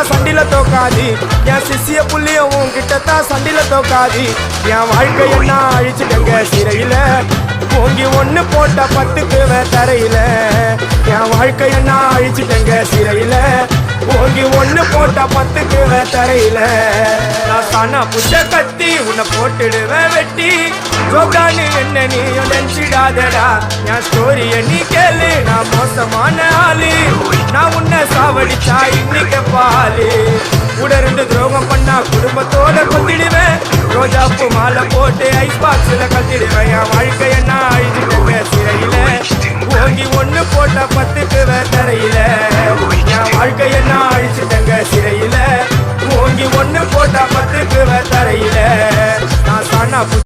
சண்டில தோக்காது என் சிசிய புள்ளிய உன்கிட்டத்தான் சண்டில தோக்காது என் வாழ்க்கைய நான் அழிச்சுட்டேங்க சிறையில ஓங்கி ஒண்ணு போட்ட 10க்கு தரையில என் வாழ்க்கைய நான் அழிச்சுட்டேங்க சிறையில ஓங்கி ஒண்ணு போட்ட 10க்கு தரையில நான் சானா புட்ட கத்தி உன்னை போட்டுடுவேன் வெட்டி ஜோகானு என்ன நீ நினைச்சிடாதடா என் ஸ்டோரிய நீ கேளு நான் மோசமான ஆளு நான் உன்னை சாவடிச்சா இன்னைக்கு பாலு உடருந்து துரோகம் பண்ணா குடும்பத்தோட கொத்திடுவேன் ரோஜாப்பு மாலை போட்டு ஐஸ் பாக்ஸ்ல கத்திடுவேன் என் வாழ்க்கைய நான் அழிச்சுட்டேன் சிறையில ஓங்கி ஒண்ணு போட்ட 10க்கு தரையில என் வாழ்க்கைய நான் அழிச்சுட்டேங்க சிறையில ஓங்கி ஒண்ணு போட்ட 10க்கு தரையில நான் சானா